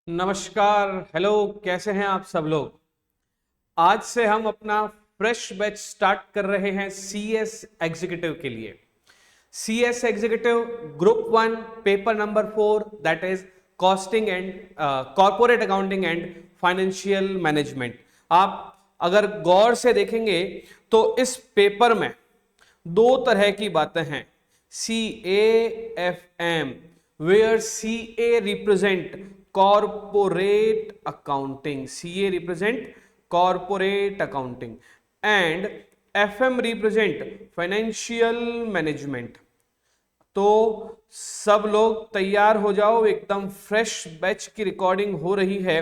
नमस्कार। हेलो, कैसे हैं आप सब लोग। आज से हम अपना फ्रेश बैच स्टार्ट कर रहे हैं सीएस एग्जीक्यूटिव के लिए। CS executive group 1 paper number 4 that is costing and corporate accounting and financial management. आप अगर गौर से देखेंगे तो इस पेपर में दो तरह की बातें हैं, C A F M, where C A represent corporate accounting, C A represent corporate accounting and F M represent financial management. तो सब लोग तैयार हो जाओ, एकदम फ्रेश बैच की रिकॉर्डिंग हो रही है,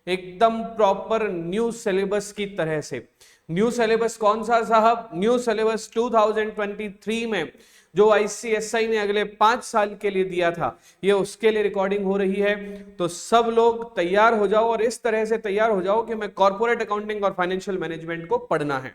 एकदम प्रॉपर न्यू सिलेबस की तरह से। न्यू सिलेबस कौन सा साहब? न्यू सिलेबस 2023 में जो आईसीएसआई ने अगले 5 साल के लिए दिया था, ये उसके लिए रिकॉर्डिंग हो रही है। तो सब लोग तैयार हो जाओ और इस तरह से तैयार हो जाओ कि मैं कॉर्पोरेट अकाउंटिंग और फाइनेंशियल मैनेजमेंट को पढ़ना है।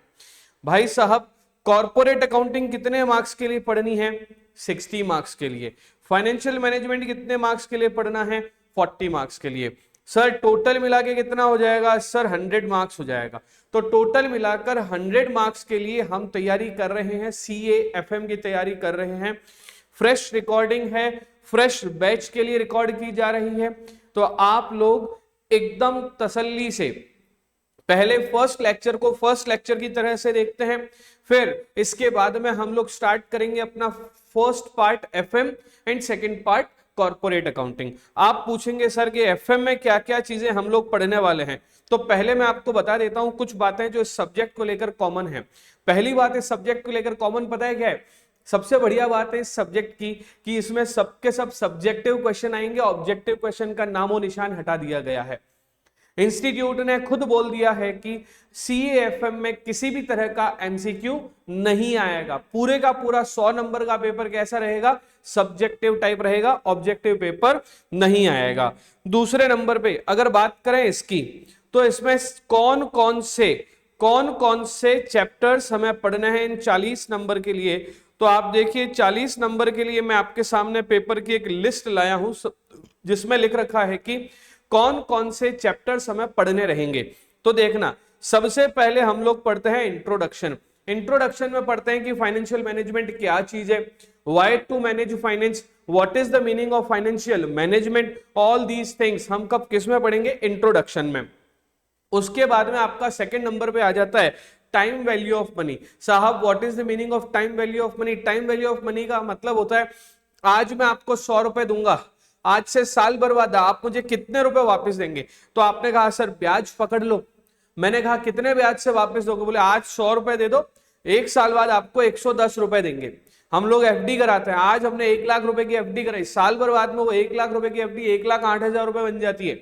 भाई साहब, कॉर्पोरेट अकाउंटिंग कितने मार्क्स के लिए पढ़नी है? 60 मार्क्स के लिए। फाइनेंशियल मैनेजमेंट कितने मार्क्स के लिए पढ़ना है? 40 मार्क्स के लिए। सर टोटल मिला के कितना हो जाएगा? सर 100 मार्क्स हो जाएगा। तो टोटल मिलाकर 100 मार्क्स के लिए हम तैयारी कर रहे हैं, CAFM की तैयारी कर रहे हैं। फ्रेश रिकॉर्डिंग है, फ्रेश बैच के लिए रिकॉर्ड की जा रही है। तो आप लोग एकदम तसल्ली से पहले फर्स्ट लेक्चर को फर्स्ट लेक्चर की तरह से देखते हैं, फिर इसके बाद में हम लोग स्टार्ट करेंगे अपना first part FM and second part corporate accounting. आप पूछेंगे सर कि एफएम में क्या क्या चीजें हम लोग पढ़ने वाले हैं, तो पहले मैं आपको बता देता हूं कुछ बातें जो इस सब्जेक्ट को लेकर कॉमन है। पहली बात इस सब्जेक्ट को लेकर कॉमन पता है क्या है? सबसे बढ़िया बात है इस सब्जेक्ट की कि इसमें सबके सब सब्जेक्टिव क्वेश्चन आएंगे, ऑब्जेक्टिव क्वेश्चन का नामो निशान हटा दिया गया है। इंस्टीट्यूट ने खुद बोल दिया है कि CAFM में किसी भी तरह का MCQ नहीं आएगा। पूरे का पूरा 100 नंबर का पेपर कैसा रहेगा? सब्जेक्टिव टाइप रहेगा, ऑब्जेक्टिव पेपर नहीं आएगा। दूसरे नंबर पे अगर बात करें इसकी, तो इसमें कौन कौन से चैप्टर्स हमें पढ़ने हैं इन 40 नंबर के लिए। तो आप देखिए 40 नंबर के लिए मैं आपके सामने पेपर की एक लिस्ट लाया हूं जिसमें लिख रखा है कि कौन कौन से चैप्टर्स हमें पढ़ने रहेंगे। तो देखना, सबसे पहले हम लोग पढ़ते हैं इंट्रोडक्शन। इंट्रोडक्शन में पढ़ते हैं कि फाइनेंशियल मैनेजमेंट क्या चीज है, why to manage finance, what is the meaning of financial management, all these things हम कब किस में पढ़ेंगे? इंट्रोडक्शन में। उसके बाद में आपका सेकंड नंबर पे आ जाता है टाइम वैल्यू ऑफ मनी। साहब what is the meaning of time value of money? Time value of money का मतलब होता है आज मैं आपको 100 रुपए दूंगा, आज से साल बर्बाद, आप मुझे कितने रुपए वापस देंगे? तो आपने कहा सर ब्याज पकड़ लो। मैंने कहा कितने ब्याज से वापस दोगे? बोले आज 100 रुपए दे दो, एक साल बाद आपको 110 रुपए देंगे। हम लोग एफडी कराते हैं, आज हमने 1 लाख रुपए की एफडी कराई, साल भर में वो 1 लाख रुपए की एफडी 1,08,000 रुपए बन जाती है।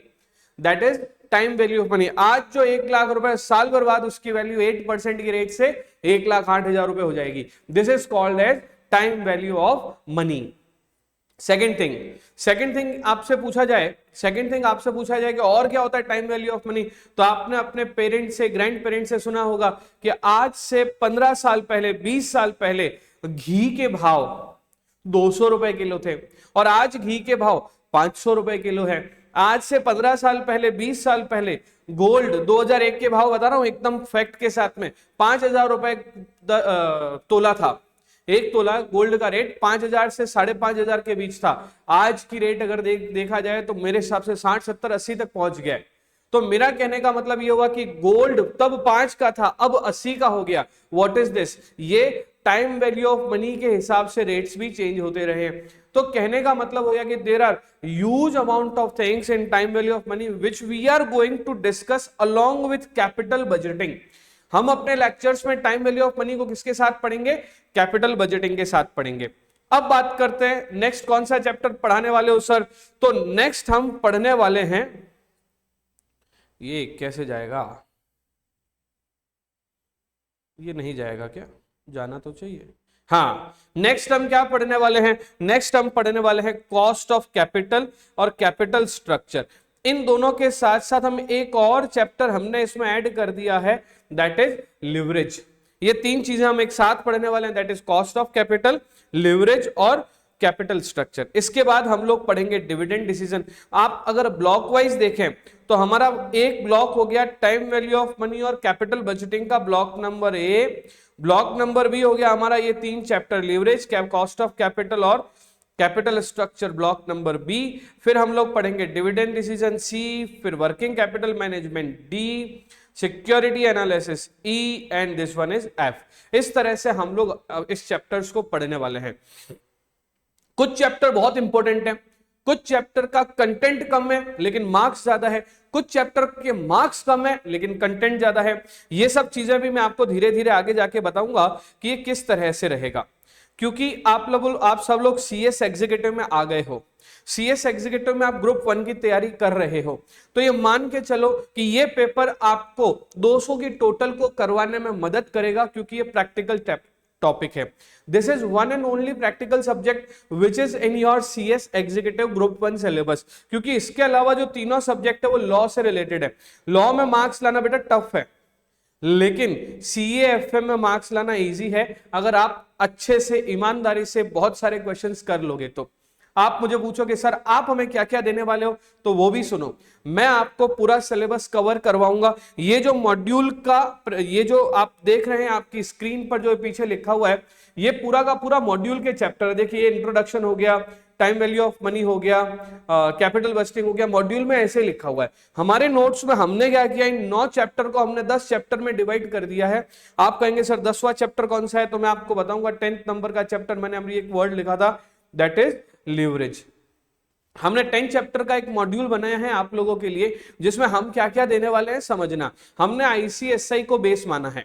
That is time value of money. आज जो 1 लाख रुपए, साल भर बाद उसकी वैल्यू 8% की रेट से 1,08,000 रुपए हो जाएगी। This is called as time value of money. Second thing आपसे पूछा जाए कि और क्या होता है टाइम वैल्यू ऑफ मनी, तो आपने अपने पेरेंट्स से, ग्रैंड पेरेंट्स से सुना होगा कि आज से 15 साल पहले, 20 साल पहले घी के भाव 200 रुपए किलो थे और आज घी के भाव 500 रुपए किलो है। आज से 15 साल पहले, 20 साल पहले गोल्ड 2001 के भाव बता रहा हूं एकदम फैक्ट के साथ में, 5,000 रुपए तोला था। एक तोला गोल्ड का रेट 5,000 से 5,500 के बीच था। आज की रेट अगर देखा जाए तो मेरे हिसाब से 60, 70, 80 तक पहुंच गया है। तो मेरा कहने का मतलब ये हुआ कि गोल्ड तब 5 का था, अब 80 का हो गया। What is this? ये टाइम वैल्यू ऑफ मनी के हिसाब से रेट्स भी चेंज होते रहे। तो कहने का मतलब हो गया कि there are huge amount of things in time value of money which we are going to discuss along with capital budgeting. हम अपने लेक्चर्स में टाइम वैल्यू ऑफ मनी को किसके साथ पढ़ेंगे? कैपिटल बजटिंग के साथ पढ़ेंगे। अब बात करते हैं नेक्स्ट कौन सा चैप्टर पढ़ाने वाले हो सर? तो नेक्स्ट हम पढ़ने वाले हैं, ये कैसे जाएगा? ये नहीं जाएगा क्या? जाना तो चाहिए। हाँ, नेक्स्ट हम क्या पढ़ने वाले हैं? नेक्स्ट हम पढ़ने वाले हैं कॉस्ट ऑफ कैपिटल और कैपिटल स्ट्रक्चर। इन दोनों के साथ साथ हम एक और चैप्टर हमने इसमें ऐड कर दिया है, दैट इज लिवरेज। ये तीन चीजें हम एक साथ पढ़ने वाले हैं, that is cost of capital, leverage और कैपिटल स्ट्रक्चर। इसके बाद हम लोग पढ़ेंगे डिविडेंड डिसीजन। आप अगर ब्लॉक वाइज देखें तो हमारा एक ब्लॉक हो गया टाइम वैल्यू ऑफ मनी और कैपिटल बजटिंग का block number A. Block number B हो गया हमारा ये 3 chapter, leverage, cost of capital और capital structure, block number B. फिर हम लोग पढ़ेंगे डिविडेंड डिसीजन सी, फिर working capital management D, security analysis E, and this one is F. इस तरह से हम लोग इस चैप्टर्स को पढ़ने वाले हैं। कुछ चैप्टर बहुत इंपॉर्टेंट है, कुछ चैप्टर का कंटेंट कम है लेकिन मार्क्स ज्यादा है, कुछ चैप्टर के मार्क्स कम है लेकिन कंटेंट ज्यादा है। ये सब चीजें भी मैं आपको धीरे धीरे आगे जाके बताऊंगा कि ये किस तरह से रहेगा, क्योंकि आप सब लोग सीएस एग्जीक्यूटिव में आ गए हो। सीएस एग्जीक्यूटिव में आप ग्रुप 1 की तैयारी कर रहे हो, तो ये मान के चलो कि ये पेपर आपको 200 की टोटल को करवाने में मदद करेगा, क्योंकि ये प्रैक्टिकल टॉपिक है। This is one and only practical subject which is in your CS executive group 1 syllabus, क्योंकि इसके अलावा जो तीनों सब्जेक्ट है वो लॉ से रिलेटेड है। लॉ में मार्क्स लाना बेटा टफ है, लेकिन सीए एफएम में मार्क्स लाना इजी है अगर आप अच्छे से ईमानदारी से बहुत सारे क्वेश्चंस कर लोगे तो। आप मुझे पूछोगे सर आप हमें क्या क्या देने वाले हो, तो वो भी सुनो। मैं आपको पूरा सिलेबस कवर करवाऊंगा। ये जो मॉड्यूल का, ये जो आप देख रहे हैं आपकी स्क्रीन पर जो पीछे लिखा हुआ है, ये पूरा का पूरा मॉड्यूल के चैप्टर है। देखिए इंट्रोडक्शन हो गया, टाइम वैल्यू ऑफ मनी हो गया, कैपिटल बस्टिंग हो गया, मॉड्यूल में ऐसे लिखा हुआ है। हमारे नोट्स में हमने क्या किया, इन 9 चैप्टर को हमने 10 चैप्टर में डिवाइड कर दिया है। आप कहेंगे सर 10वां चैप्टर कौन सा है, तो मैं आपको बताऊंगा 10th नंबर का चैप्टर मैंने अभी एक वर्ड लिखा था, दैट इज लीवरेज। हमने 10 चैप्टर का एक मॉड्यूल बनाया है आप लोगों के लिए, जिसमें हम क्या क्या देने वाले हैं समझना। हमने आईसीएसआई को बेस माना है,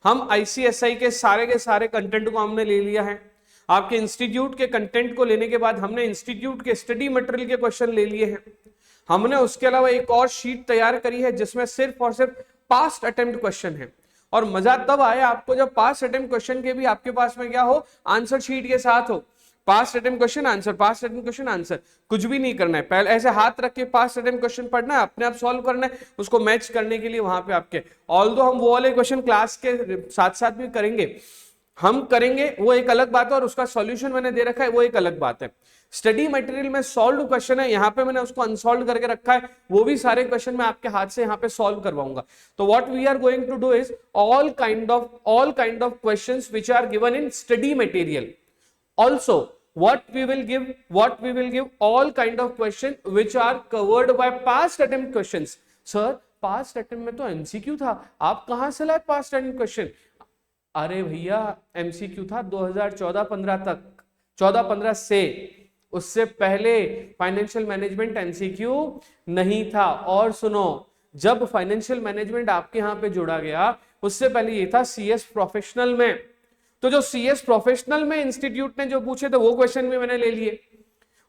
हम आईसीएसआई के सारे कंटेंट को हमने ले लिया है। आपके इंस्टीट्यूट के कंटेंट को लेने के बाद हमने इंस्टीट्यूट के स्टडी मटेरियल के क्वेश्चन ले लिए हैं। हमने उसके अलावा एक और शीट तैयार करी है जिसमें सिर्फ और सिर्फ पास्ट अटेम्प्ट क्वेश्चन है। और मजा तब आए आपको जब पास्ट अटेम्प्ट क्वेश्चन के भी आपके पास में क्या हो, आंसर शीट के साथ हो। Past attempt question answer, past attempt question answer, कुछ भी नहीं करना है। पहले ऐसे हाथ रख के पास्ट अटेम्प्ट क्वेश्चन पढ़ना है, अपने आप सॉल्व करना है। उसको मैच करने के लिए वहां पे आपके, ऑल्दो हम वो वाले क्वेश्चन क्लास के साथ साथ भी करेंगे, हम करेंगे, वो एक अलग बात है, और उसका सॉल्यूशन मैंने दे रखा है, वो एक अलग बात है। स्टडी मटेरियल में सॉल्व क्वेश्चन है, यहाँ पे मैंने उसको अनसॉल्व करके रखा है, वो भी सारे क्वेश्चन मैं आपके हाथ से यहाँ पे सॉल्व करवाऊंगा। तो what we are going to do is all kind of questions which are given in study material. Also what we will give all kind of question which are covered by past attempt questions. sir past attempt में तो MCQ था, आप कहां से लाए past attempt question? अरे भैया MCQ था 2014-15 तक, 14-15 से, उससे पहले फाइनेंशियल मैनेजमेंट MCQ नहीं था। और सुनो, जब फाइनेंशियल मैनेजमेंट आपके यहाँ पे जोड़ा गया उससे पहले ये था CS प्रोफेशनल में। तो जो CS प्रोफेशनल में इंस्टीट्यूट ने जो पूछे थे वो क्वेश्चन भी मैंने ले लिए,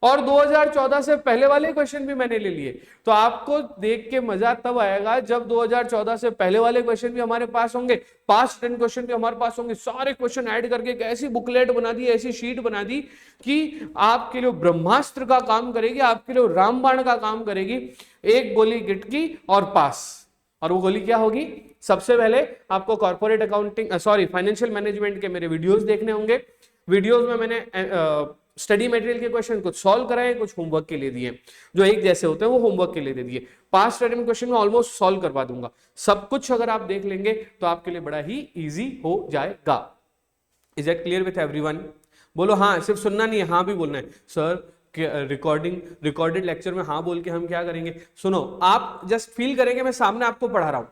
और 2014 से पहले वाले क्वेश्चन भी मैंने ले लिए। तो आपको देख के मजा तब आएगा जब 2014 से पहले वाले क्वेश्चन भी हमारे पास होंगे, पास्ट 10 क्वेश्चन भी हमारे पास होंगे, सारे क्वेश्चन ऐड करके एक ऐसी बुकलेट बना दी, ऐसी शीट बना दी कि आपके लिए ब्रह्मास्त्र का काम करेगी, आपके लिए रामबाण का काम करेगी। एक गोली गिटकी और पास। और वो गोली क्या होगी? सबसे पहले आपको कॉर्पोरेट अकाउंटिंग फाइनेंशियल मैनेजमेंट के मेरे वीडियोस देखने होंगे। वीडियोस में मैंने स्टडी मटेरियल के क्वेश्चन कुछ सॉल्व कराए, कुछ होमवर्क के लिए दिए, जो एक जैसे होते हैं वो होमवर्क के लिए दे दिए। पास्ट अटेम्प्ट क्वेश्चन में ऑलमोस्ट सॉल्व करवा दूंगा। सब कुछ अगर आप देख लेंगे तो आपके लिए बड़ा ही इजी हो जाएगा। Is that clear with everyone? बोलो हाँ, सिर्फ सुनना नहीं है, हाँ भी बोलना है। सर रिकॉर्डेड लेक्चर में हाँ बोल के हम क्या करेंगे? सुनो, आप जस्ट फील करेंगे मैं सामने आपको पढ़ा रहा हूं।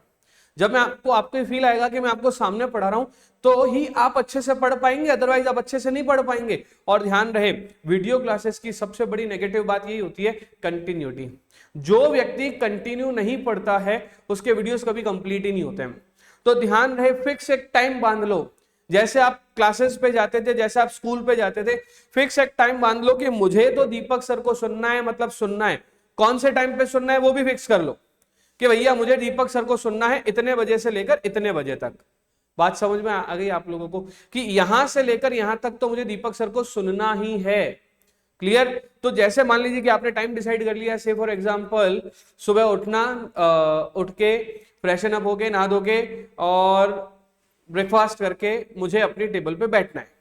जब मैं आपको फील आएगा कि मैं आपको सामने पढ़ा रहा हूं तो ही आप अच्छे से पढ़ पाएंगे, अदरवाइज आप अच्छे से नहीं पढ़ पाएंगे। और ध्यान रहे, वीडियो क्लासेस की सबसे बड़ी नेगेटिव बात यही होती है, कंटिन्यूटी। जो व्यक्ति कंटिन्यू नहीं पढ़ता है उसके वीडियोस कभी कंप्लीट ही नहीं होते हैं। तो ध्यान रहे, फिक्स एक टाइम बांध लो। जैसे आप क्लासेस पे जाते थे, जैसे आप स्कूल पे जाते थे, फिक्स एक टाइम बांध लो कि मुझे तो दीपक सर को सुनना है, मतलब सुनना है। कौन से टाइम पे सुनना है वो भी फिक्स कर लो कि भैया मुझे दीपक सर को सुनना है इतने बजे से लेकर इतने बजे तक। बात समझ में आ गई आप लोगों को कि यहां से लेकर यहां तक तो मुझे दीपक सर को सुनना ही है। क्लियर? तो जैसे मान लीजिए कि आपने टाइम डिसाइड कर लिया, से फॉर एग्जांपल सुबह उठना, उठ के फ्रेशन अप होके, नहा धो के और ब्रेकफास्ट करके मुझे अपनी टेबल पे बैठना है।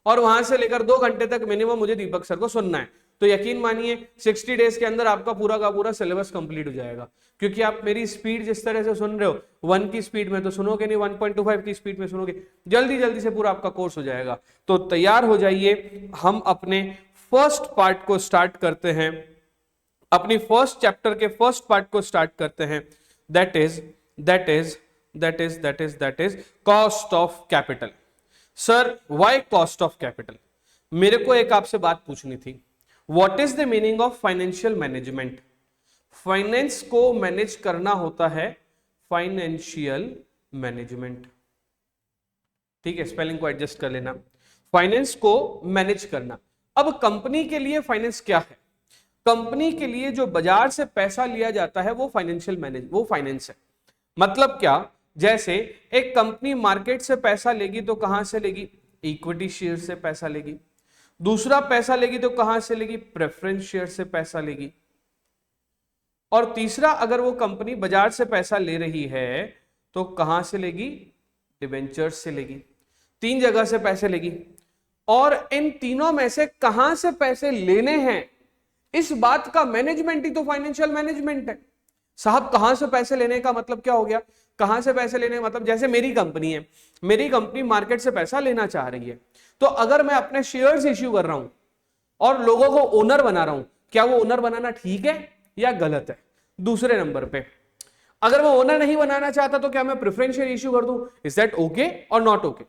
और वहां से लेकर 2 घंटे तक मिनिमम मुझे दीपक सर को सुनना है, तो यकीन मानिए 60 डेज के अंदर आपका पूरा का पूरा सिलेबस कंप्लीट हो जाएगा। क्योंकि आप मेरी स्पीड जिस तरह से सुन रहे हो 1 की स्पीड में तो सुनोगे नहीं, 1.25 की स्पीड में सुनोगे, जल्दी जल्दी से पूरा आपका कोर्स हो जाएगा। तो तैयार हो जाइए, हम अपने फर्स्ट पार्ट को स्टार्ट करते हैं, अपनी फर्स्ट चैप्टर के फर्स्ट पार्ट को स्टार्ट करते हैं। That is cost of capital. Sir why cost of capital? मेरे को एक आपसे बात पूछनी थी, what is the meaning of financial management? Finance को मैनेज करना होता है फाइनेंशियल मैनेजमेंट, ठीक है, स्पेलिंग को एडजस्ट कर लेना, फाइनेंस को मैनेज करना। अब कंपनी के लिए फाइनेंस क्या है? कंपनी के लिए जो बाजार से पैसा लिया जाता है वो वो फाइनेंस है। मतलब क्या? जैसे एक कंपनी मार्केट से पैसा लेगी तो कहां से लेगी? इक्विटी शेयर से पैसा लेगी। दूसरा पैसा लेगी तो कहां से लेगी? प्रेफरेंस शेयर से पैसा लेगी। और तीसरा, अगर वो कंपनी बाजार से पैसा ले रही है तो कहां से लेगी? डिबेंचर्स से लेगी। 3 जगह से पैसे लेगी। और इन तीनों में से कहां से पैसे लेने हैं, इस बात का मैनेजमेंट ही तो फाइनेंशियल मैनेजमेंट है। साहब कहां से पैसे लेने का मतलब क्या हो गया? कहां से पैसे लेने का मतलब, जैसे मेरी कंपनी है, मेरी कंपनी मार्केट से पैसा लेना चाह रही है, तो अगर मैं अपने शेयर्स इश्यू कर रहा हूं और लोगों को ओनर बना रहा हूं, क्या वो ओनर बनाना ठीक है या गलत है? दूसरे नंबर पे, अगर मैं ओनर नहीं बनाना चाहता तो क्या मैं प्रेफरेंस शेयर इश्यू कर दूं? इज दैट ओके और नॉट ओके?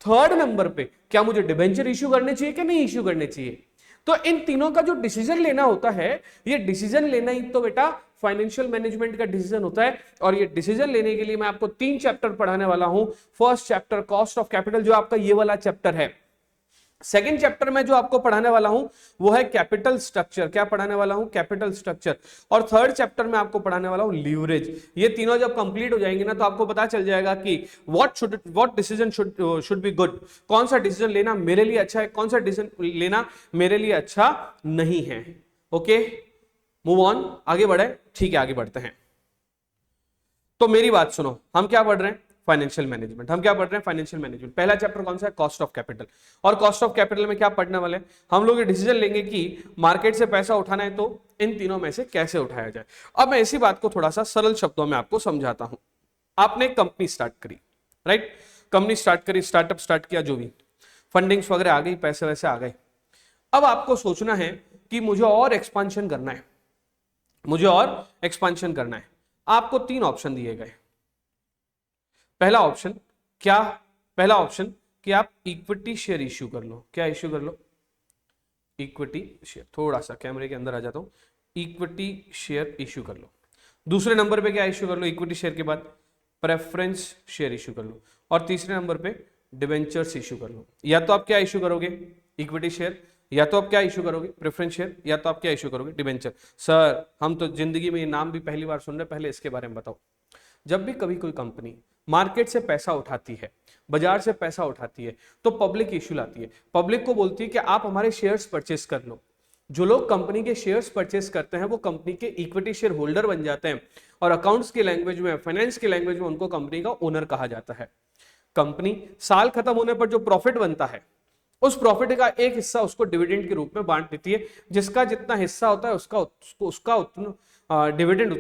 थर्ड नंबर पे, क्या मुझे डिबेंचर इश्यू करने चाहिए कि नहीं इश्यू करने चाहिए? तो इन तीनों का जो डिसीजन लेना होता है, ये डिसीजन लेना ही तो बेटा फाइनेंशियल मैनेजमेंट का डिसीजन होता है। और ये डिसीजन लेने के लिए मैं आपको 3 चैप्टर पढ़ाने वाला हूं। First chapter cost of capital, जो आपका ये वाला चैप्टर है। सेकेंड चैप्टर में जो आपको पढ़ाने वाला हूं वो है कैपिटल स्ट्रक्चर। क्या पढ़ाने वाला हूं? Capital structure. और थर्ड चैप्टर में आपको पढ़ाने वाला हूं लीवरेज। ये तीनों जब कंप्लीट हो जाएंगे ना, तो आपको पता चल जाएगा कि what decision should be good, कौन सा डिसीजन लेना मेरे लिए अच्छा है, कौन सा डिसीजन लेना मेरे लिए अच्छा नहीं है। ओके, मूव ऑन, आगे बढ़े। ठीक है, आगे बढ़ते हैं। तो मेरी बात सुनो, हम क्या पढ़ रहे हैं? Financial management. हम क्या पढ़ रहे हैं? Financial management. पहला चैप्टर कौन सा है? Cost of capital. और कॉस्ट ऑफ कैपिटल में क्या पढ़ने वाले हैं हम लोग? ये डिसीजन लेंगे कि मार्केट से पैसा उठाना है तो इन तीनों में से कैसे उठाया जाए। अब मैं इसी बात को थोड़ा सा सरल शब्दों में आपको समझाता हूं। आपने एक कंपनी स्टार्ट करी, राइट? कंपनी स्टार्ट करी, स्टार्टअप स्टार्ट किया, जो भी फंडिंग्स वगैरह आ गई, पैसे वैसे आ गए। अब आपको सोचना है कि मुझे और एक्सपांशन करना है, मुझे और एक्सपांशन करना है। आपको 3 ऑप्शन दिए गए। पहला ऑप्शन क्या? पहला ऑप्शन कि आप इक्विटी शेयर इश्यू कर लो। क्या इश्यू कर लो? Equity share. थोड़ा सा कैमरे के अंदर आ जाता हूं। इक्विटी शेयर इश्यू कर लो। दूसरे नंबर पे क्या इश्यू कर लो? इक्विटी शेयर के बाद प्रेफरेंस शेयर इश्यू कर लो। और तीसरे नंबर पे डिबेंचर्स इश्यू कर लो। या तो आप क्या इश्यू करोगे? इक्विटी शेयर, या तो आप क्या इश्यू करोगे? प्रेफरेंस शेयर, या तो आप क्या इश्यू करोगे? डिबेंचर। सर हम तो जिंदगी में ये नाम भी पहली बार सुन रहे, पहले इसके बारे में बताओ। जब भी कभी कोई कंपनी मार्केट से पैसा उठाती है, बाजार से पैसा उठाती है, तो पब्लिक इश्यू लाती है। पब्लिक को बोलती है कि आप हमारे शेयर्स परचेस कर लो। जो लोग कंपनी के शेयर्स परचेस करते हैं वो कंपनी के इक्विटी शेयर होल्डर बन जाते हैं, और अकाउंट्स की लैंग्वेज में, फाइनेंस की लैंग्वेज में उनको कंपनी का ओनर कहा जाता है। कंपनी साल खत्म होने पर जो प्रॉफिट बनता है, उस प्रॉफिट का एक हिस्सा उसको डिविडेंड के रूप में बांट देती है। जिसका जितना हिस्सा होता है उसका उतना डिविडेंड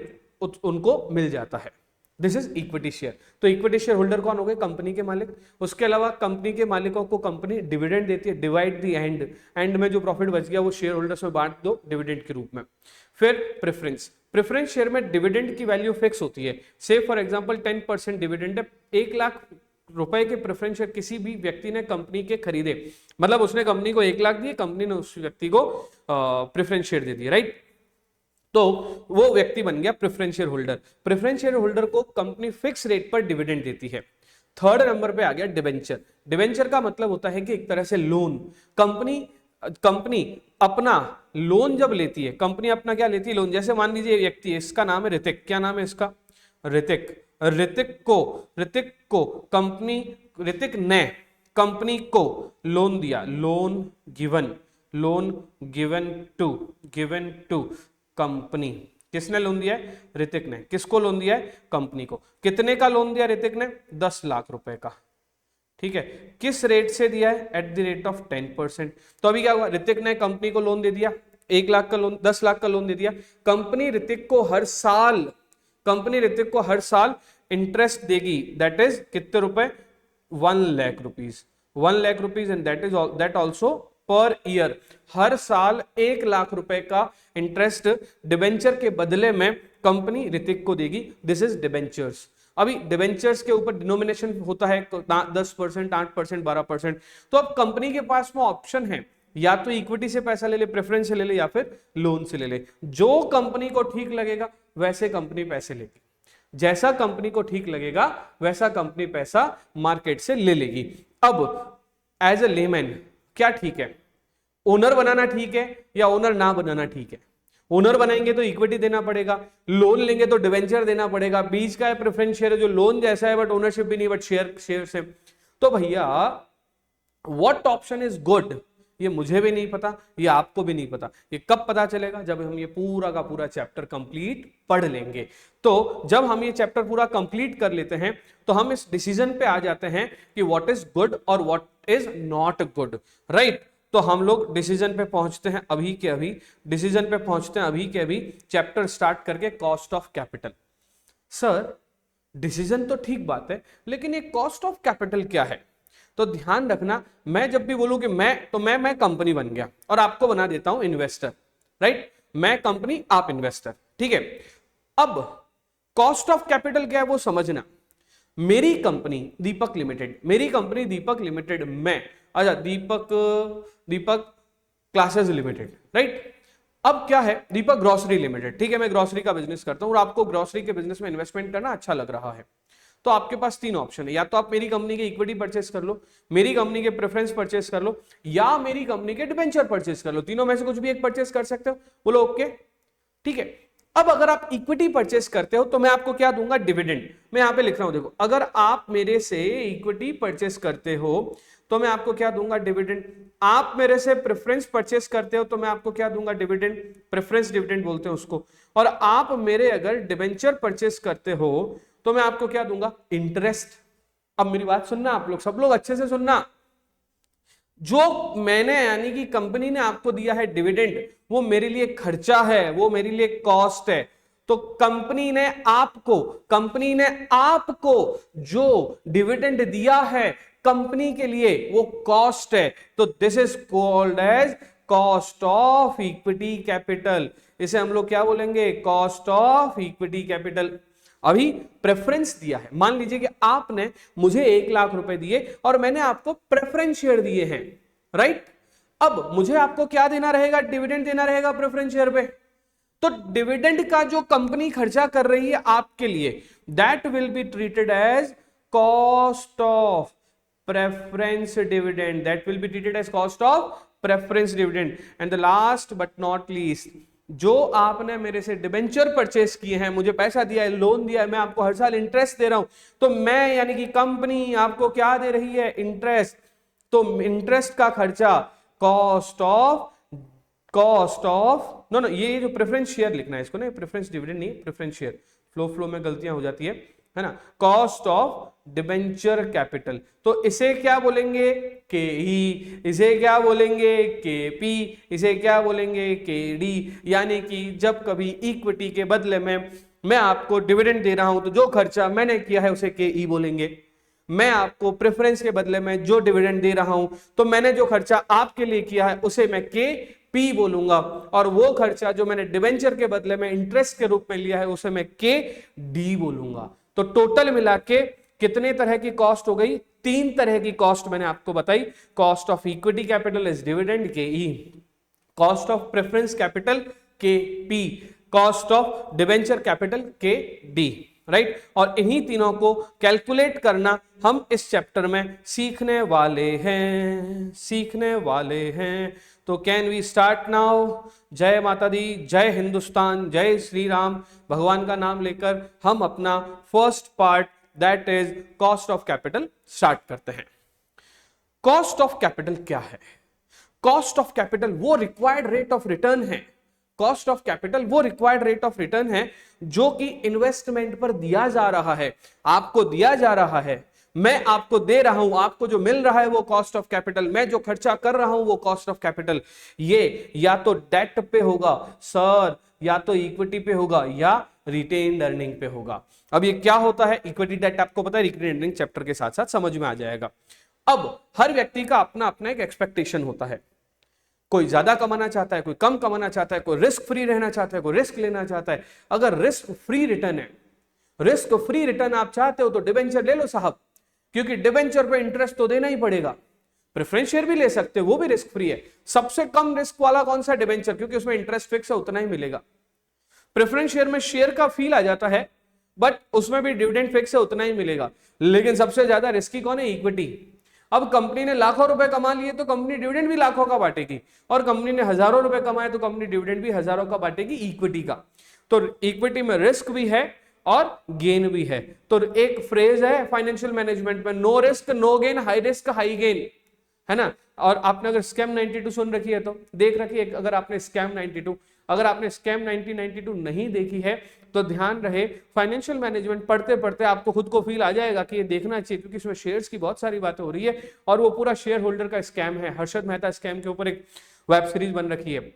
उनको मिल जाता है। This is equity share. तो इक्विटी शेयर होल्डर कौन हो गए? कंपनी के मालिक। उसके अलावा कंपनी के मालिकों को कंपनी डिविडेंड देती है, डिवाइड द एंड में जो प्रॉफिट बच गया वो शेयर होल्डर्स में बांट दो डिविडेंड के रूप में। फिर प्रेफरेंस। प्रेफरेंस शेयर में डिविडेंड की वैल्यू फिक्स होती है। से फॉर एग्जांपल 10% डिविडेंड है। 1 लाख रुपए के प्रेफरेंस शेयर किसी भी व्यक्ति ने कंपनी के खरीदे, मतलब उसने कंपनी को 1 लाख दिए, कंपनी ने उस व्यक्ति को प्रेफरेंस शेयर दे दिए, राइट? तो वो व्यक्ति बन गया preference share holder. Preference share holder को कंपनी फिक्स रेट पर डिविडेंड देती है। थर्ड नंबर पे आ गया डिबेंचर। डिबेंचर का मतलब होता है कि एक तरह से लोन। कंपनी अपना लोन जब लेती है, कंपनी अपना क्या लेती है? लोन। जैसे मान लीजिए व्यक्ति है, इसका नाम है ऋतिक। क्या नाम है इसका? ऋतिक। ऋतिक ने कंपनी को लोन दिया। Loan given to company. किसने लोन दिया है? ऋतिक ने। किसको लोन दिया है? कंपनी को। कितने का लोन दिया ऋतिक ने? 10 लाख रुपए का। ठीक है, किस रेट से दिया है? At the rate of 10%। तो अभी क्या हुआ, ऋतिक ने कंपनी को लोन दे दिया, 1 लाख का लोन, 10 लाख का लोन दे दिया। कंपनी ऋतिक को हर साल इंटरेस्ट देगी, दैट इज कितने रुपए? 1 lakh rupees, 1 lakh rupees, and that also per year. हर साल 1 लाख रुपए का इंटरेस्ट डिबेंचर के बदले में कंपनी ऋतिक को देगी। This is debentures. अभी डिबेंचर्स के ऊपर डिनोमिनेशन होता है 10%, 8%, 12%। तो अब कंपनी के पास में ऑप्शन है, या तो इक्विटी से पैसा ले ले, प्रेफरेंस से ले ले, या फिर लोन से ले ले। जो कंपनी को ठीक लगेगा वैसे कंपनी पैसे लेगी, जैसा कंपनी को ठीक लगेगा वैसा कंपनी पैसा मार्केट से ले लेगी। अब एज ए लेमैन क्या ठीक है? ओनर बनाना ठीक है या ओनर ना बनाना ठीक है? ओनर बनाएंगे तो इक्विटी देना पड़ेगा, लोन लेंगे तो डिवेंचर देना पड़ेगा, बीच का है प्रेफरेंस शेयर जो लोन जैसा है बट ओनरशिप भी नहीं, बट शेयर से। तो भैया व्हाट ऑप्शन इज गुड, ये मुझे भी नहीं पता, ये आपको भी नहीं पता। ये कब पता चलेगा? जब हम ये पूरा का पूरा चैप्टर कंप्लीट पढ़ लेंगे। तो जब हम ये चैप्टर पूरा कंप्लीट कर लेते हैं तो हम इस डिसीजन पे आ जाते हैं कि व्हाट इज गुड और what is not good, right. तो हम लोग डिसीजन पे पहुंचते हैं अभी के अभी, चैप्टर स्टार्ट करके cost of capital. Sir decision तो ठीक बात है, लेकिन ये कॉस्ट ऑफ कैपिटल क्या है? तो ध्यान रखना, मैं जब भी बोलूं कि मैं कंपनी बन गया और आपको बना देता हूं इन्वेस्टर, राइट। मैं कंपनी, आप इन्वेस्टर, ठीक है। अब कॉस्ट ऑफ कैपिटल क्या है वो समझना। मेरी कंपनी दीपक लिमिटेड में, अच्छा दीपक क्लासेस लिमिटेड, राइट। अब क्या है, दीपक ग्रोसरी लिमिटेड, ठीक है। मैं ग्रोसरी का बिजनेस करता हूं और आपको ग्रोसरी के बिजनेस में इन्वेस्टमेंट करना अच्छा लग रहा है। तो आपके पास 3 ऑप्शन है, या तो आप मेरी कंपनी के इक्विटी परचेस कर लो, मेरी कंपनी के प्रेफरेंस परचेस कर लो, या मेरी कंपनी के डिबेंचर परचेस कर लो। तीनों में से कुछ भी एक परचेस कर सकते हो, बोलो ओके, ठीक है। अब अगर आप इक्विटी परचेस करते हो तो मैं आपको क्या दूंगा? डिविडेंड। मैं यहां पे लिख रहा हूं, देखो, अगर आप मेरे से इक्विटी परचेस करते हो तो मैं आपको क्या दूंगा? डिविडेंड। आप मेरे से प्रेफरेंस परचेस करते हो तो मैं आपको क्या दूंगा? डिविडेंड, प्रेफरेंस डिविडेंड बोलते हैं उसको। और आप मेरे अगर डिबेंचर परचेस करते हो तो मैं आपको क्या दूंगा? इंटरेस्ट। अब मेरी बात सुनना, आप लोग सब लोग अच्छे से सुनना। जो मैंने यानी कि कंपनी ने आपको दिया है डिविडेंड, वो मेरे लिए खर्चा है, वो मेरे लिए कॉस्ट है। तो कंपनी ने आपको जो डिविडेंड दिया है कंपनी के लिए, वो कॉस्ट है। तो this is called as cost of equity capital. इसे हम लोग क्या बोलेंगे? Cost of equity capital. अभी प्रेफरेंस दिया है, मान लीजिए कि आपने मुझे 1 लाख रुपए दिए और मैंने आपको प्रेफरेंस शेयर दिए हैं, राइट। अब मुझे आपको क्या देना रहेगा? डिविडेंड देना रहेगा प्रेफरेंस शेयर पे। तो डिविडेंड का जो कंपनी खर्चा कर रही है आपके लिए, that will be treated as cost of preference dividend, and the last but not least, जो आपने मेरे से डिबेंचर परचेस किए हैं, मुझे पैसा दिया है, लोन दिया है, मैं आपको हर साल इंटरेस्ट दे रहा हूं, तो मैं यानी कि कंपनी आपको क्या दे रही है? इंटरेस्ट। तो इंटरेस्ट का खर्चा कॉस्ट ऑफ नो, ये जो प्रेफरेंस शेयर लिखना है इसको ना, प्रेफरेंस डिविडेंड नहीं, प्रेफरेंस शेयर, फ्लो में गलतियां हो जाती है ना। कॉस्ट ऑफ डिबेंचर कैपिटल, तो इसे क्या बोलेंगे? केई। इसे क्या बोलेंगे? केपी। इसे क्या बोलेंगे? केडी। यानी कि जब कभी इक्विटी के बदले में मैं आपको डिविडेंड दे रहा हूं तो जो खर्चा मैंने किया है उसे केई बोलेंगे। मैं आपको प्रेफरेंस के बदले में जो डिविडेंड दे रहा हूं तो मैंने जो खर्चा आपके लिए किया है उसे मैं के पी बोलूंगा, और वो खर्चा जो मैंने डिवेंचर के बदले में इंटरेस्ट के रूप में लिया है उसे मैं के डी बोलूंगा। तो टोटल मिला के कितने तरह की कॉस्ट हो गई? 3 तरह की कॉस्ट मैंने आपको बताई। Cost of equity capital is dividend, के ई। कॉस्ट ऑफ प्रेफरेंस कैपिटल, के P. Cost of debenture capital, के डी, राइट। और इन्हीं तीनों को कैलकुलेट करना हम इस चैप्टर में सीखने वाले हैं। तो कैन वी स्टार्ट नाउ? जय माता दी, जय हिंदुस्तान, जय श्री राम। भगवान का नाम लेकर हम अपना first part, that is cost of capital, start करते हैं। कॉस्ट ऑफ कैपिटल क्या है? कॉस्ट ऑफ कैपिटल वो रिक्वायर्ड रेट ऑफ रिटर्न है। कॉस्ट ऑफ कैपिटल वो रिक्वायर्ड रेट ऑफ रिटर्न है जो कि इन्वेस्टमेंट पर दिया जा रहा है, आपको दिया जा रहा है। मैं आपको दे रहा हूं, आपको जो मिल रहा है वो कॉस्ट ऑफ कैपिटल, मैं जो खर्चा कर रहा हूं वो कॉस्ट ऑफ कैपिटल। ये या तो डेट पे होगा सर, या तो इक्विटी पे होगा, या रिटेन्ड अर्निंग पे होगा। अब ये क्या होता है इक्विटी डेट, आपको पता है रिटेन्ड अर्निंग चैप्टर के साथ साथ समझ में आ जाएगा। अब हर व्यक्ति का अपना अपना एक एक्सपेक्टेशन होता है, कोई ज्यादा कमाना चाहता है, कोई कम कमाना चाहता है, कोई रिस्क फ्री रहना चाहता है, कोई रिस्क लेना चाहता है। अगर रिस्क फ्री रिटर्न है, रिस्क फ्री रिटर्न आप चाहते हो तो डिबेंचर ले लो साहब, क्योंकि डिबेंचर पे इंटरेस्ट तो देना ही पड़ेगा। प्रेफरेंस शेयर भी ले सकते हो, वो भी रिस्क फ्री है। सबसे कम रिस्क वाला कौन सा, डिबेंचर, क्योंकि उसमें इंटरेस्ट फिक्स है, उतना ही मिलेगा। प्रेफरेंस शेयर में शेयर का फील आ जाता है, बट उसमें भी डिविडेंड फिक्स है, उतना ही मिलेगा। लेकिन सबसे ज्यादा रिस्की कौन है, इक्विटी। अब कंपनी ने लाखों रुपए कमा लिए तो कंपनी डिविडेंड भी लाखों का बांटेगी, और कंपनी ने हजारों रुपए कमाए तो कंपनी डिविडेंड भी हजारों का बांटेगी इक्विटी का। तो इक्विटी में रिस्क भी है और गेन भी है। तो एक फ्रेज है फाइनेंशियल मैनेजमेंट में, no risk no gain, high risk high gain, है ना। और आपने अगर स्कैम 92 सुन रखी है तो देख रखी है, अगर आपने स्कैम 92, अगर आपने स्कैम 1992 नहीं देखी है तो ध्यान रहे, फाइनेंशियल मैनेजमेंट पढ़ते पढ़ते आपको खुद को फील आ जाएगा कि ये देखना चाहिए, क्योंकि इसमें शेयर्स की बहुत सारी बातें हो रही है और वो पूरा शेयर होल्डर का स्कैम है। हर्षद मेहता स्कैम के ऊपर एक वेब सीरीज बन रखी है,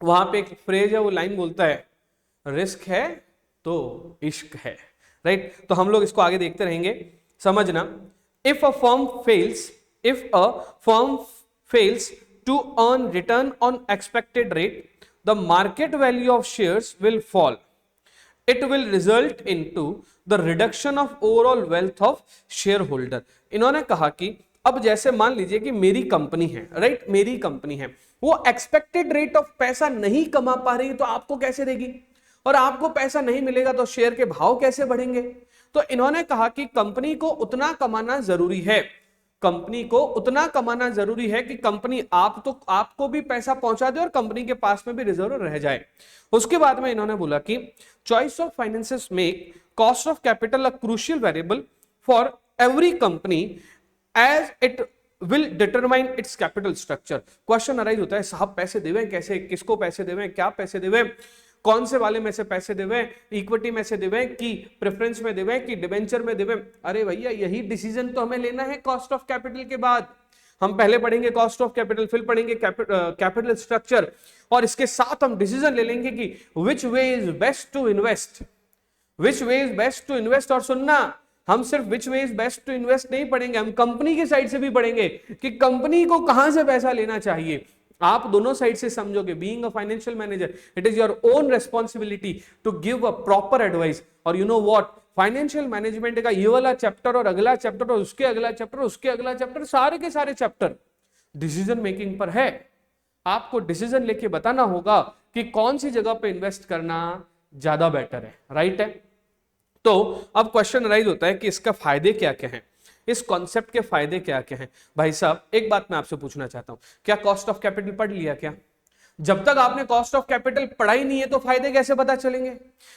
वहां पे एक फ्रेज है, वो लाइन बोलता है, रिस्क है तो इश्क है, राइट। तो हम लोग इसको आगे देखते रहेंगे, समझना। If a firm fails to earn return on expected rate, the market value of shares will fall. It will result into the reduction of overall wealth of shareholder. इन्होंने कहा कि अब जैसे मान लीजिए कि मेरी कंपनी है, राइट, मेरी कंपनी है, वो एक्सपेक्टेड रेट ऑफ पैसा नहीं कमा पा रही, तो आपको कैसे देगी, और आपको पैसा नहीं मिलेगा तो शेयर के भाव कैसे बढ़ेंगे। तो इन्होंने कहा कि कंपनी को उतना कमाना जरूरी है, कंपनी को उतना कमाना जरूरी है कि कंपनी आपको भी पैसा पहुंचा दे और कंपनी के पास में भी रिजर्व रह जाए। उसके बाद में इन्होंने बोला कि choice of finances make cost of capital a crucial variable for every company as it will determine its capital structure. Question arise होता है, साहब पैसे देवें कैसे, किसको पैसे देवें, क्या पैसे देवें, कौन से वाले में से पैसे देवें, इक्विटी में से देवें कि प्रेफरेंस में देवें कि डिबेंचर में देवें। अरे भैया यही डिसीजन तो हमें लेना है कॉस्ट ऑफ कैपिटल के बाद। हम पहले पढ़ेंगे कॉस्ट ऑफ कैपिटल, फिर पढ़ेंगे कैपिटल स्ट्रक्चर, और इसके साथ हम डिसीजन ले लेंगे कि which way is best to invest, which way is best to invest. और सुनना, हम सिर्फ which way is best to invest नहीं पढ़ेंगे, हम कंपनी की साइड से भी पढ़ेंगे कि कंपनी को कहां से पैसा लेना चाहिए। आप दोनों साइड से समझोगे। Being a financial manager, it is your own responsibility to give a proper advice. और you know what, financial management का ये वाला चैप्टर और अगला चैप्टर और उसके अगला चैप्टर, उसके अगला चैप्टर, सारे के सारे चैप्टर डिसीजन मेकिंग पर है। आपको डिसीजन लेके बताना होगा कि कौन सी जगह पे इन्वेस्ट करना ज्यादा बेटर है, राइट है। तो अब क्वेश्चन राइज होता है कि इसका फायदे क्या क्या हैं, इस कॉन्सेप्ट के फायदे क्या क्या हैं। भाई साहब एक बात मैं आपसे पूछना चाहता हूं, क्या कॉस्ट ऑफ कैपिटल पढ़ लिया क्या? जब तक आपने कॉस्ट ऑफ कैपिटल पढ़ा ही नहीं है तो फायदे कैसे पता चलेंगे।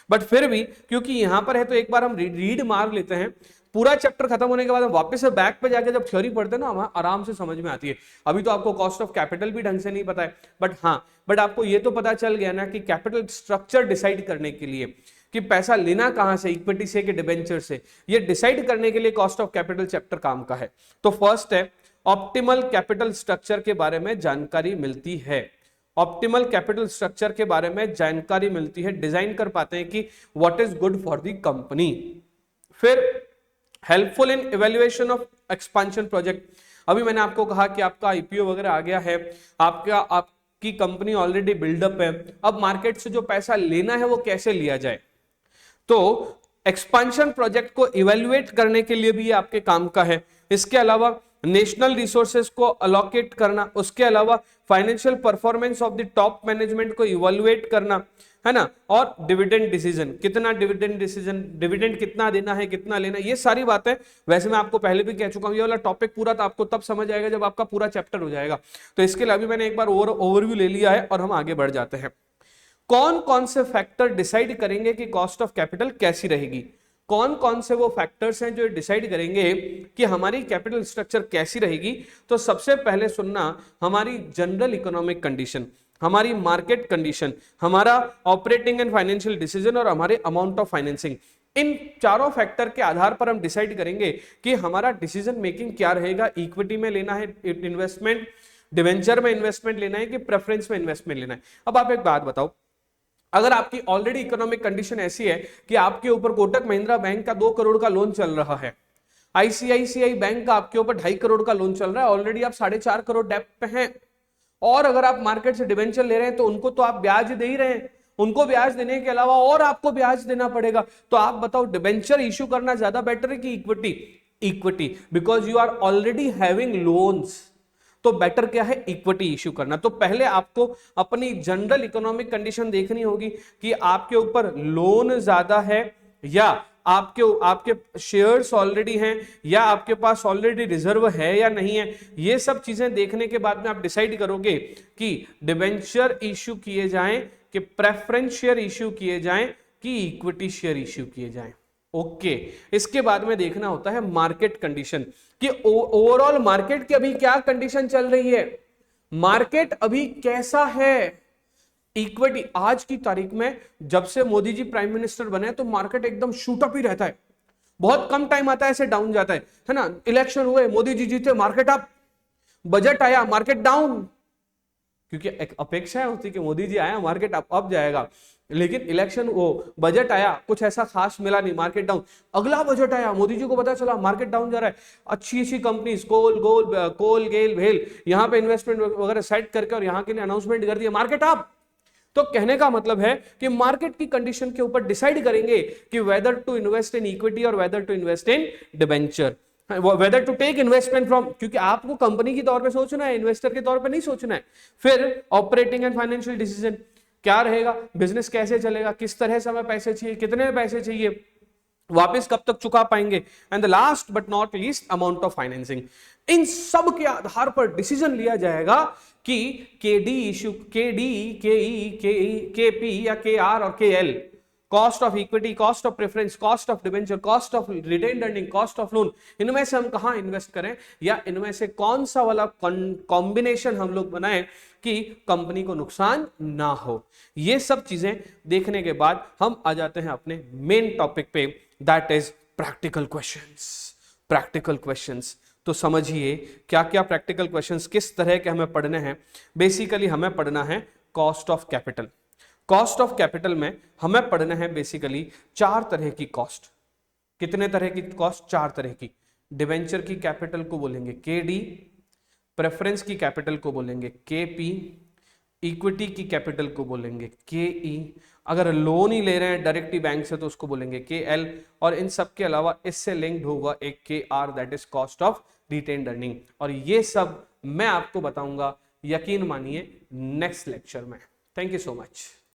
बट फिर भी क्योंकि यहां पर है तो एक बार हम रीड मार लेते हैं, पूरा चैप्टर खत्म होने के बाद हम वापस से बैक पे जाके जब थ्योरी पढ़ते हैं ना, हमें आराम से समझ में आती है। अभी तो आपको कॉस्ट ऑफ कैपिटल भी ढंग से नहीं पता है, बट आपको ये तो पता चल गया ना कि कैपिटल स्ट्रक्चर डिसाइड करने के लिए कि पैसा लेना कहां से, इक्विटी से कि डिबेंचर से, ये डिसाइड करने के लिए कॉस्ट ऑफ कैपिटल चैप्टर काम का है। तो फर्स्ट है ऑप्टिमल कैपिटल स्ट्रक्चर के बारे में जानकारी मिलती है। ऑप्टिमल कैपिटल स्ट्रक्चर के बारे में जानकारी मिलती है, डिजाइन कर पाते हैं कि what is good for the company. फिर helpful in evaluation of expansion project. अभी मैंने आपको कहा कि आपका आईपीओ वगैरह आ गया है, आपकी कंपनी ऑलरेडी बिल्डअप है, अब मार्केट से जो पैसा लेना है वो कैसे लिया जाए। तो एक्सपेंशन प्रोजेक्ट को इवैल्यूएट करने के लिए भी ये आपके काम का है। इसके अलावा नेशनल रिसोर्सेज को अलोकेट करना, उसके अलावा financial performance of the top management को इवैल्यूएट करना, है ना, और डिविडेंड डिसीजन, कितना डिविडेंड कितना देना है, कितना लेना, ये सारी बातें वैसे मैं आपको पहले भी कह चुका हूं। ये वाला टॉपिक पूरा तो आपको तब समझ आएगा जब आपका पूरा चैप्टर हो जाएगा। तो इसके लिए अभी मैंने एक बार ओवरव्यू ले लिया है और हम आगे बढ़ जाते हैं। कौन कौन से फैक्टर डिसाइड करेंगे कि कॉस्ट ऑफ कैपिटल कैसी रहेगी, कौन कौन से वो फैक्टर्स हैं जो डिसाइड करेंगे कि हमारी कैपिटल स्ट्रक्चर कैसी रहेगी। तो सबसे पहले सुनना, हमारी जनरल इकोनॉमिक कंडीशन। हमारी मार्केट कंडीशन, हमारा ऑपरेटिंग एंड फाइनेंशियल डिसीजन और हमारे अमाउंट ऑफ फाइनेंसिंग, इन चारों फैक्टर के आधार पर हम डिसाइड करेंगे कि हमारा डिसीजन मेकिंग क्या रहेगा। इक्विटी में लेना है इन्वेस्टमेंट, डिवेंचर में इन्वेस्टमेंट लेना है कि प्रेफरेंस में इन्वेस्टमेंट लेना है। अब आप एक बात बताओ, अगर आपकी ऑलरेडी इकोनॉमिक कंडीशन ऐसी है कि आपके ऊपर कोटक महिंद्रा बैंक का 2 करोड़ का लोन चल रहा है, आईसीआईसीआई बैंक का आपके ऊपर 2.5 करोड़ का लोन चल रहा है, ऑलरेडी आप 4.5 करोड़ डेप्ट पे हैं, और अगर आप मार्केट से डिवेंचर ले रहे हैं तो उनको तो आप ब्याज दे ही रहे हैं, उनको ब्याज देने के अलावा और आपको ब्याज देना पड़ेगा। तो आप बताओ डिवेंचर इश्यू करना ज्यादा बेटर है कि equity? Equity, because you are already having loans, तो बेटर क्या है? इक्विटी इश्यू करना। तो पहले आपको अपनी जनरल इकोनॉमिक कंडीशन देखनी होगी कि आपके ऊपर लोन ज्यादा है या आपके शेयर्स ऑलरेडी हैं या आपके पास ऑलरेडी रिजर्व है या नहीं है। ये सब चीजें देखने के बाद में आप डिसाइड करोगे कि डिवेंचर इश्यू किए जाएं, कि प्रेफरेंस शेयर इश्यू किए जाएं, कि इक्विटी शेयर इश्यू किए जाएं। ओके, इसके बाद में देखना होता है मार्केट कंडीशन कि ओवरऑल मार्केट की अभी क्या कंडीशन चल रही है, मार्केट अभी कैसा है। इक्विटी आज की तारीख में जब से मोदी जी प्राइम मिनिस्टर बने तो मार्केट एकदम शूट अप ही रहता है, बहुत कम टाइम आता है ऐसे डाउन जाता है ना। इलेक्शन हुए, मोदी जी जीते, मार्केट अप, बजट आया, मार्केट डाउन, क्योंकि एक अपेक्षा होती कि मोदी जी आया मार्केट अप जाएगा, लेकिन इलेक्शन वो बजट आया, कुछ ऐसा खास मिला नहीं, मार्केट डाउन। अगला बजट आया, मोदी जी को पता चला मार्केट डाउन जा रहा है, अच्छी अच्छी कंपनीज कोल गेल भेल यहाँ पे इन्वेस्टमेंट वगैरह सेट करके और यहाँ के लिए अनाउंसमेंट कर दिया, मार्केट अप। तो कहने का मतलब है कि मार्केट की कंडीशन के ऊपर डिसाइड करेंगे कि whether to invest in equity और whether to invest in debenture, whether to take investment from, क्योंकि आपको कंपनी के तौर पे सोचना है, इन्वेस्टर के तौर पे नहीं सोचना है। फिर ऑपरेटिंग एंड फाइनेंशियल डिसीजन क्या रहेगा, बिजनेस कैसे चलेगा, किस तरह से हमें पैसे चाहिए, कितने पैसे चाहिए, वापस कब तक चुका पाएंगे, and the last but not least amount of financing. इन सब के आधार पर डिसीजन लिया जाएगा कि KD issue, KD, KE, KP या केआर और KL, cost of equity, cost of preference, cost of debenture, cost of retained earning, cost of loan, इनमें से हम कहां इन्वेस्ट करें या इनमें से कौन सा वाला कॉम्बिनेशन हम लोग बनाएं कि कंपनी को नुकसान ना हो। ये सब चीजें देखने के बाद हम आ जाते हैं अपने मेन टॉपिक पे, that is practical questions. Practical questions तो समझिए क्या क्या प्रैक्टिकल क्वेश्चंस किस तरह के हमें पढ़ने हैं। बेसिकली हमें पढ़ना है cost of capital. Cost of capital में हमें पढ़ना है बेसिकली 4 तरह की कॉस्ट। कितने तरह की कॉस्ट? 4 तरह की। डिवेंचर की कैपिटल को बोलेंगे केडी, प्रेफरेंस की कैपिटल को बोलेंगे केपी, इक्विटी की कैपिटल को बोलेंगे केई, अगर लोन ही ले रहे हैं डायरेक्टली बैंक से तो उसको बोलेंगे केएल, और इन सब के अलावा इससे लिंक्ड होगा एक K R, that is cost of retained earning. और ये सब मैं आपको बताऊंगा, यकीन मानिए, नेक्स्ट लेक्चर में। Thank you so much.